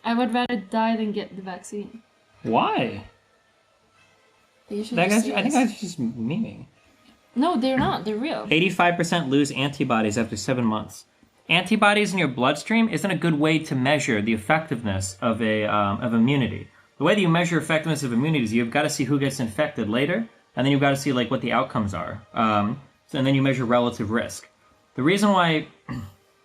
I would rather die than get the vaccine. Why? I think that's just memeing. No, they're not. They're real. 85% lose antibodies after 7 months. Antibodies in your bloodstream isn't a good way to measure the effectiveness of immunity. The way that you measure effectiveness of immunity is you've got to see who gets infected later, and then you've got to see like what the outcomes are. And then you measure relative risk. The reason why,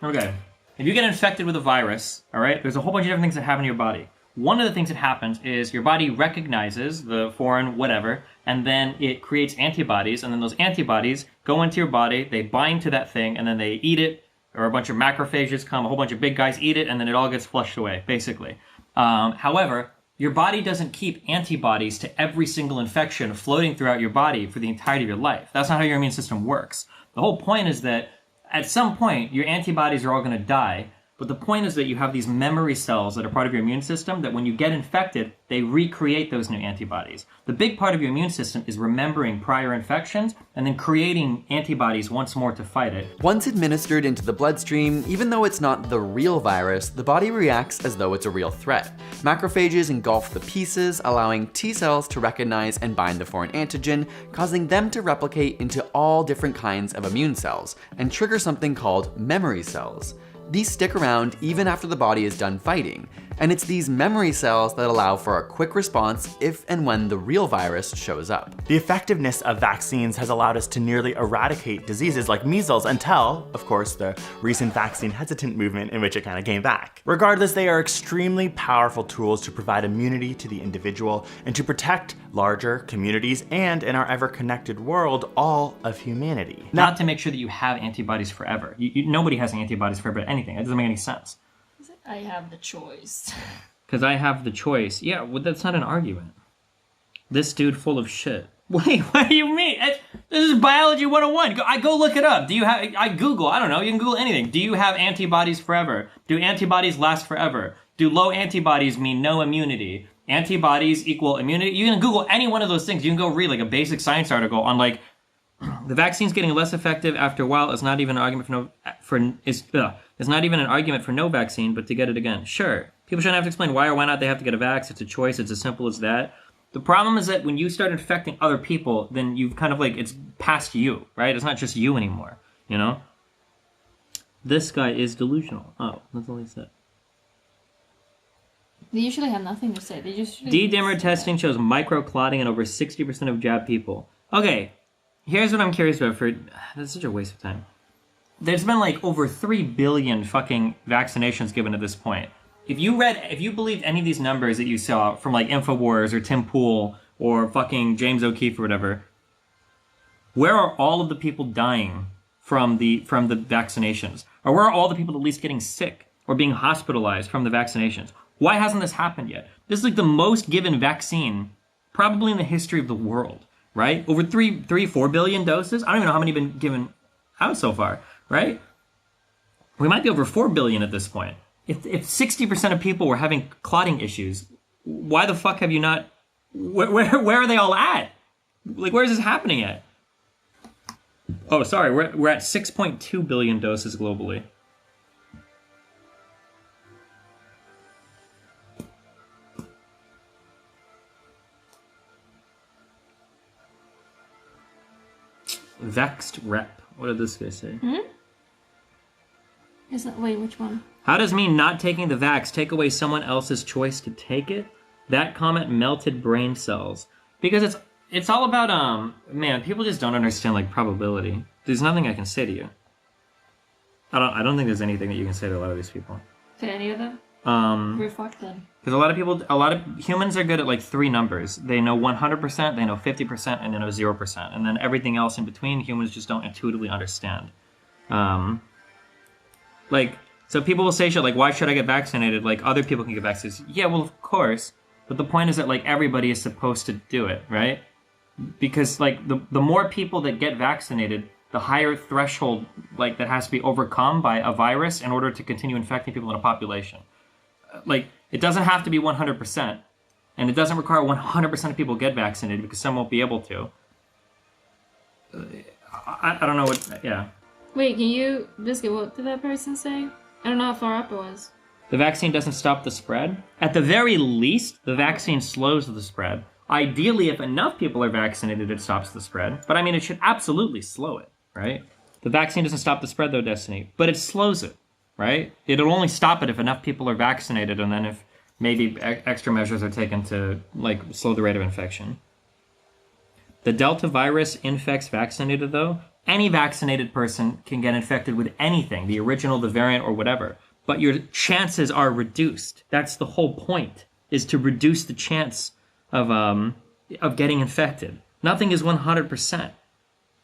okay, if you get infected with a virus, all right, there's a whole bunch of different things that happen to your body. One of the things that happens is your body recognizes the foreign whatever, and then it creates antibodies, and then those antibodies go into your body, they bind to that thing, and then they eat it, or a bunch of macrophages come, a whole bunch of big guys eat it, and then it all gets flushed away, basically. However, your body doesn't keep antibodies to every single infection floating throughout your body for the entirety of your life. That's not how your immune system works. The whole point is that at some point, your antibodies are all going to die. But the point is that you have these memory cells that are part of your immune system that when you get infected, they recreate those new antibodies. The big part of your immune system is remembering prior infections and then creating antibodies once more to fight it. Once administered into the bloodstream, even though it's not the real virus, the body reacts as though it's a real threat. Macrophages engulf the pieces, allowing T cells to recognize and bind the foreign antigen, causing them to replicate into all different kinds of immune cells, and trigger something called memory cells. These stick around even after the body is done fighting, and it's these memory cells that allow for a quick response if and when the real virus shows up. The effectiveness of vaccines has allowed us to nearly eradicate diseases like measles until, of course, the recent vaccine hesitant movement in which it kind of came back. Regardless, they are extremely powerful tools to provide immunity to the individual and to protect larger communities and, in our ever-connected world, all of humanity. Not to make sure that you have antibodies forever. Nobody has antibodies forever at anything. That doesn't make any sense. I have the choice. Because I have the choice. Yeah, well, that's not an argument. This dude full of shit. Wait, what do you mean? This is biology 101. I go look it up. Do you have, I Google, I don't know, you can Google anything. Do you have antibodies forever? Do antibodies last forever? Do low antibodies mean no immunity? Antibodies equal immunity? You can Google any one of those things. You can go read like a basic science article on like, the vaccine's getting less effective after a while. It's not even an argument it's not even an argument for no vaccine, but to get it again. Sure, people shouldn't have to explain why or why not they have to get a vax. It's a choice. It's as simple as that. The problem is that when you start infecting other people, then you've kind of like, it's past you, right? It's not just you anymore, you know? This guy is delusional. Oh, that's all he said. They usually have nothing to say. They just D-dimer testing shows microclotting in over 60% of jab people. Okay, here's what I'm curious about. That's such a waste of time. There's been like over 3 billion fucking vaccinations given at this point. If you believed any of these numbers that you saw from like InfoWars or Tim Pool or fucking James O'Keefe or whatever, where are all of the people dying from the vaccinations? Or where are all the people at least getting sick or being hospitalized from the vaccinations? Why hasn't this happened yet? This is like the most given vaccine probably in the history of the world, right? Over 4 billion doses? I don't even know how many have been given out so far, right? We might be over 4 billion at this point. If 60% of people were having clotting issues, why the fuck have you not... Where are they all at? Like, where is this happening at? Oh, sorry, we're at 6.2 billion doses globally. Vexed rep. What did this guy say? Wait, which one? How does me not taking the vax take away someone else's choice to take it? That comment melted brain cells. Because it's all about, man, people just don't understand, like, probability. There's nothing I can say to you. I don't think there's anything that you can say to a lot of these people. To any of them? We're fucked then. Because a lot of humans are good at, like, 3 numbers. They know 100%, they know 50%, and they know 0%. And then everything else in between, humans just don't intuitively understand. Like, so people will say shit like, why should I get vaccinated? Like, other people can get vaccinated. Yeah, well, of course. But the point is that, like, everybody is supposed to do it, right? Because, like, the more people that get vaccinated, the higher threshold, like, that has to be overcome by a virus in order to continue infecting people in a population. Like, it doesn't have to be 100%. And it doesn't require 100% of people get vaccinated because some won't be able to. I don't know what, yeah. Wait, can you, Biscuit, what did that person say? I don't know how far up it was. The vaccine doesn't stop the spread. At the very least, the vaccine slows the spread. Ideally, if enough people are vaccinated, it stops the spread. But I mean, it should absolutely slow it, right? The vaccine doesn't stop the spread though, Destiny, but it slows it, right? It'll only stop it if enough people are vaccinated, and then if maybe extra measures are taken to like slow the rate of infection. The Delta virus infects vaccinated though. Any vaccinated person can get infected with anything, the original, the variant, or whatever. But your chances are reduced. That's the whole point, is to reduce the chance of getting infected. Nothing is 100%.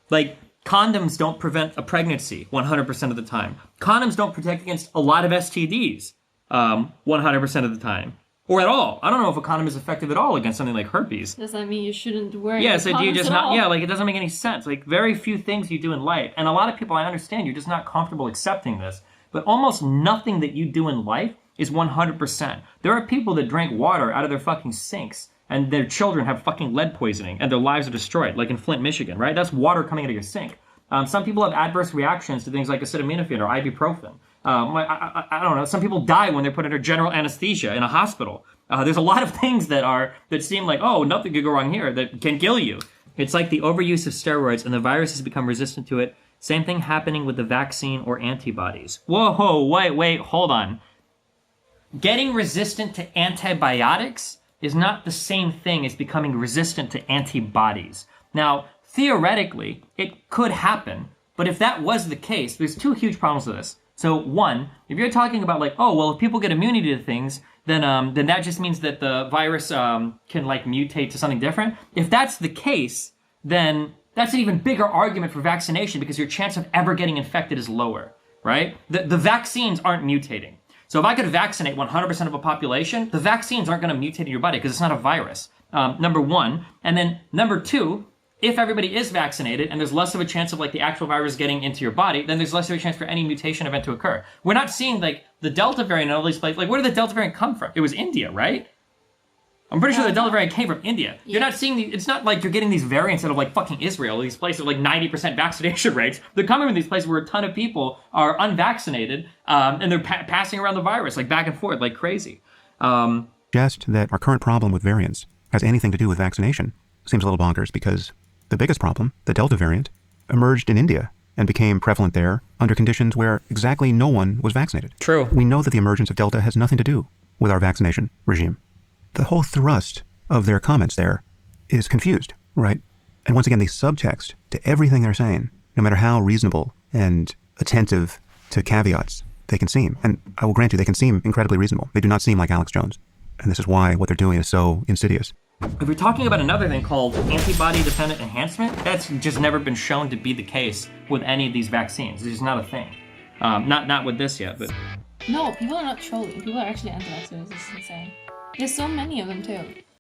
Like, condoms don't prevent a pregnancy 100% of the time. Condoms don't protect against a lot of STDs 100% of the time. Or at all. I don't know if a condom is effective at all against something like herpes. Does that mean you shouldn't wear Yeah, so do you condoms just at not? all? Yeah, like it doesn't make any sense. Like very few things you do in life, and a lot of people, I understand, you're just not comfortable accepting this. But almost nothing that you do in life is 100%. There are people that drink water out of their fucking sinks, and their children have fucking lead poisoning, and their lives are destroyed, like in Flint, Michigan, right? That's water coming out of your sink. Some people have adverse reactions to things like acetaminophen or ibuprofen. I don't know. Some people die when they're put under general anesthesia in a hospital. There's a lot of things that seem like, oh, nothing could go wrong here, that can kill you. It's like the overuse of steroids, and the virus has become resistant to it. Same thing happening with the vaccine or antibodies. Whoa, wait, hold on. Getting resistant to antibiotics is not the same thing as becoming resistant to antibodies. Now, theoretically, it could happen, but if that was the case, there's two huge problems with this. So one, if you're talking about like, oh, well, if people get immunity to things, then that just means that the virus can like mutate to something different. If that's the case, then that's an even bigger argument for vaccination because your chance of ever getting infected is lower, right? The vaccines aren't mutating. So if I could vaccinate 100% of a population, the vaccines aren't going to mutate in your body because it's not a virus, number one. And then number two, if everybody is vaccinated and there's less of a chance of like the actual virus getting into your body, then there's less of a chance for any mutation event to occur. We're not seeing like the Delta variant in all these places. Like where did the Delta variant come from? It was India, right? I'm pretty sure the Delta variant came from India. You're not seeing it's not like you're getting these variants out of like fucking Israel, these places with like 90% vaccination rates. They're coming from these places where a ton of people are unvaccinated and they're passing around the virus like back and forth like crazy. Suggest that our current problem with variants has anything to do with vaccination seems a little bonkers because the biggest problem, the Delta variant, emerged in India and became prevalent there under conditions where exactly no one was vaccinated. True. We know that the emergence of Delta has nothing to do with our vaccination regime. The whole thrust of their comments there is confused, right? And once again, the subtext to everything they're saying, no matter how reasonable and attentive to caveats they can seem, and I will grant you, they can seem incredibly reasonable. They do not seem like Alex Jones. And this is why what they're doing is so insidious. If we're talking about another thing called antibody-dependent enhancement, that's just never been shown to be the case with any of these vaccines. It's just not a thing. Not with this yet, but... No, people are not trolling. People are actually anti-vaxxers. This is insane. There's so many of them too.